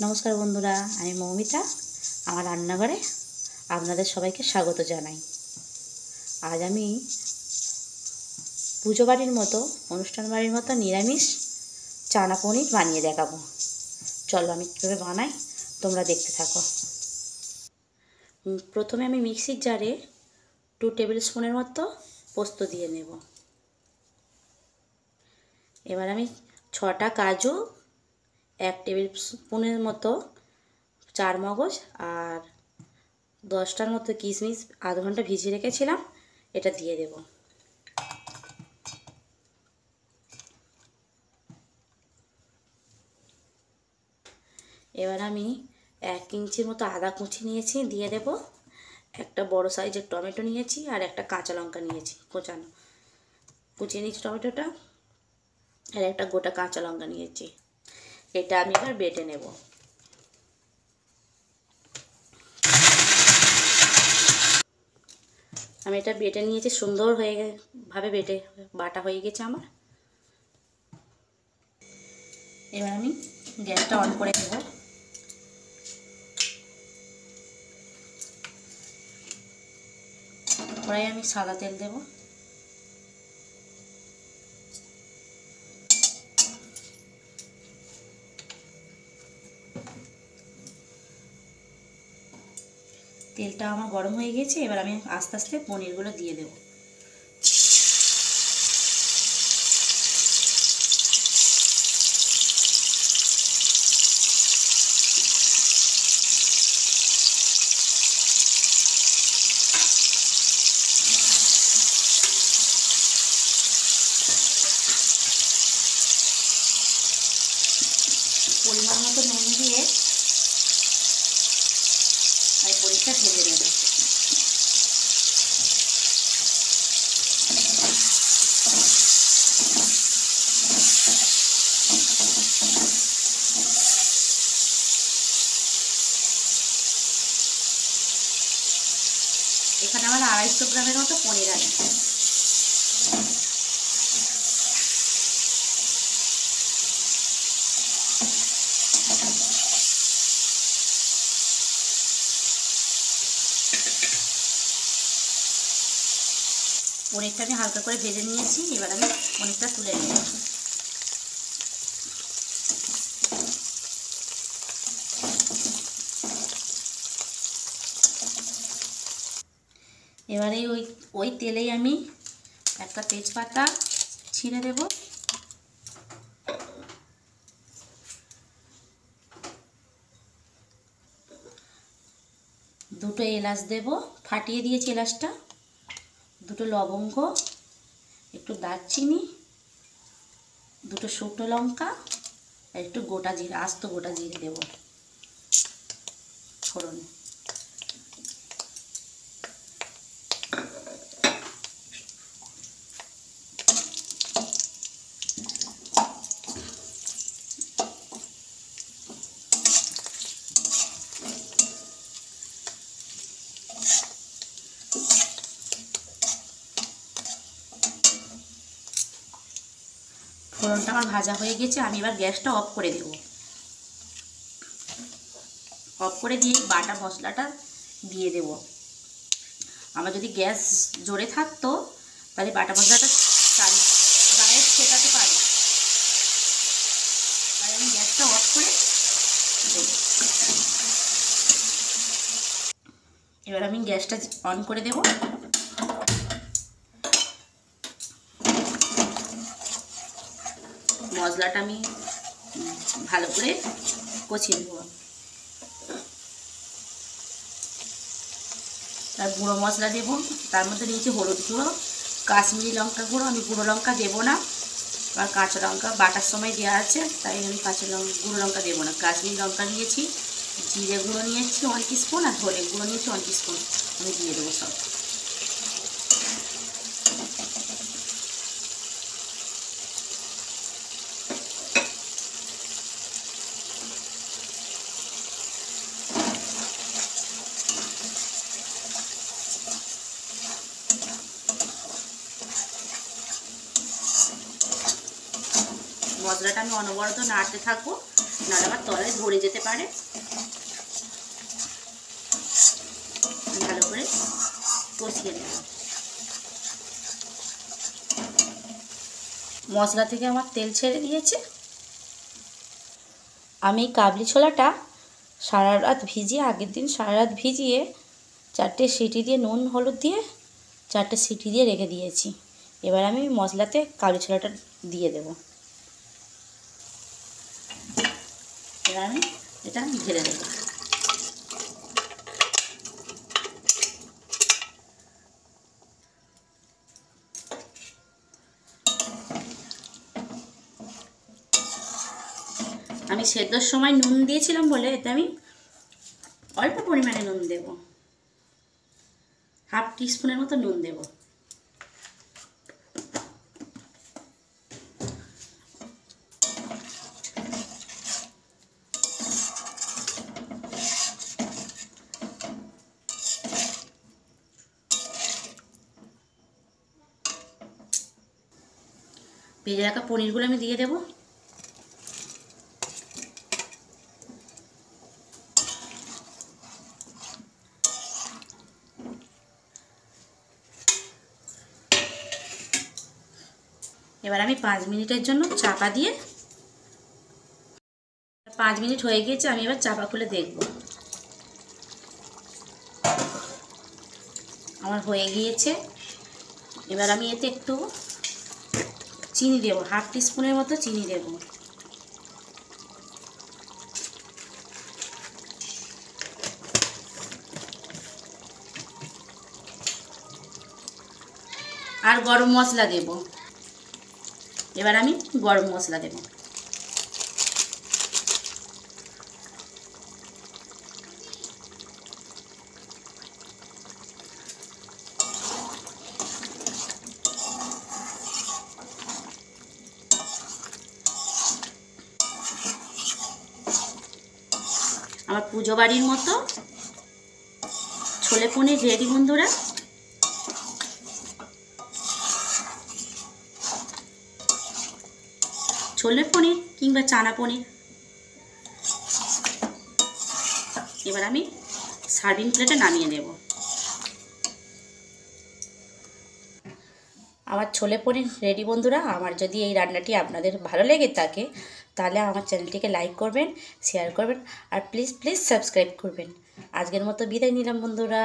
নমস্কার বন্ধুরা, আমি মৌমিতা। আমার রান্নাঘরে আপনাদের সবাইকে স্বাগত জানাই। আজ আমি পুজো বাড়ির মতো, অনুষ্ঠান বাড়ির মতো নিরামিষ চানা পনির বানিয়ে দেখাবো। চলো আমি কীভাবে বানাই তোমরা দেখতে থাকো। প্রথমে আমি মিক্সির জারে 2 টেবিল স্পুনের মতো পোস্ত দিয়ে নেব। এবার আমি 6টা কাজু, 1 টেবিল স্পুনের মতো চারমগজ আর 10টার মতো কিশমিশ আধ ঘন্টা ভিজিয়ে রেখেছিলাম, এটা দিয়ে দেব। এবার আমি 1 ইঞ্চির মতো আদা কুচি নিয়েছি, দিয়ে দেব। একটা বড় সাইজের টমেটো নিয়েছি আর একটা কাঁচা লঙ্কা নিয়েছি, কোচানো কুচিয়ে নিয়েছি টমেটোটা, আর একটা গোটা কাঁচা লঙ্কা নিয়েছি। এটা আমি এবার বেটে নেব। আমি এটা বেটে নিয়েছি, সুন্দর ভাবে বাটা হয়ে গেছে আমার। এবার আমি গ্যাসটা অন করে দেব। কড়াইয়ে আমি সাদা তেল দেব। তেলটা আমার গরম হয়ে গেছে, এবার আমি আস্তে আস্তে পনিরগুলো দিয়ে দেব। পরিমাণ মতো নুন দিয়ে আমি পনিরটা ভেজে নেব। এখানে আমার 250 গ্রামের মতো পনির আছে। পনিরটা আমি হালকা করে ভেজে নিয়েছি, এবার আমি পনিরটা তুলে নেব। এবারে ওই তেলেই আমি একটা তেজপাতা ছিঁড়ে দেব, দুটো এলাচ দেব, ফাটিয়ে দিয়েছি এলাচটা, দুটো লবঙ্গ, একটু দারচিনি, দুটো শুকনো লঙ্কা আর একটু গোটা জিরে, আস্ত গোটা জিরে দেব ফোড়নে। ফোড়নটা আমার ভাজা হয়ে গেছে, আমি এবার গ্যাসটা অফ করে দেব। অফ করে দিয়ে বাটা মশলাটা দিয়ে দেব। আমার যদি গ্যাস জোরে থাকতো তাহলে বাটা মশলাটা গায়ে ছেটাতে পারি, তাই আমি গ্যাসটা অফ করে দেব। এবার আমি গ্যাসটা অন করে দেব। মশলাটা আমি ভালো করে কষিয়ে নেব। তার গুঁড়ো মশলা দেব, তার মধ্যে নিয়েছি হলুদ গুঁড়ো, কাশ্মীরি লঙ্কা গুঁড়ো, আমি গুঁড়ো লঙ্কা দেবো না, আর কাঁচা লঙ্কা বাটার সময় দেওয়া আছে তাই আমি গুঁড়ো লঙ্কা দেবো না। কাশ্মীরি লঙ্কা নিয়েছি, জিরে গুঁড়ো নিয়েছি 1 টিস্পুন, আর ধনে গুঁড়ো নিয়েছি 1 টিস্পুন, আমি দিয়ে দেবো সব। মশলাটা আমি অনবরত নাড়তে থাকবো নাহলে আমার তলায় ধরে যেতে পারে। ভালো করে কষিয়ে নেব। মশলা থেকে আমার তেল ছেড়ে দিয়েছে। আমি কাবলি ছোলাটা সারা রাত ভিজিয়ে, আগের দিন সারা রাত ভিজিয়ে 4টে সিটি দিয়ে নুন হলুদ দিয়ে 4টে সিটি দিয়ে রেখে দিয়েছি। এবার আমি মশলাতে কাবলি ছোলাটা দিয়ে দেব। এবার আমি এটা ঢেলে দেবো। আমি সেদ্ধর সময় নুন দিয়েছিলাম বলে এতে আমি অল্প পরিমাণে নুন দেব, হাফ টিস্পুনের মতো নুন দেব। ভেজে রাখা পনিরগুলো আমি দিয়ে দেব। এবার আমি 5 মিনিটের জন্য চাপা দিয়ে, 5 মিনিট হয়ে গিয়েছে, আমি এবার চাপা খুলে দেখব। আমার হয়ে গিয়েছে। এবার আমি এতে একটু চিনি দেব, হাফ টিস্পুনের মতো চিনি দেব। আর গরম মশলা দেব। এবার আমি গরম মশলা দেব। আমার পুজো বাড়ির মতো ছোলে পনির রেডি বন্ধুরা। ছোলে পনির কিংবা চানা পনির। এবার আমি সার্ভিং প্লেটে নামিয়ে নেব। আমার ছোলে পনির রেডি বন্ধুরা। আমার যদি এই রান্নাটি আপনাদের ভালো লেগে থাকে তাহলে আমার চ্যানেলটিকে লাইক করবেন, শেয়ার করবেন আর প্লিজ সাবস্ক্রাইব করবেন। আজকের মতো বিদায় নিলাম বন্ধুরা।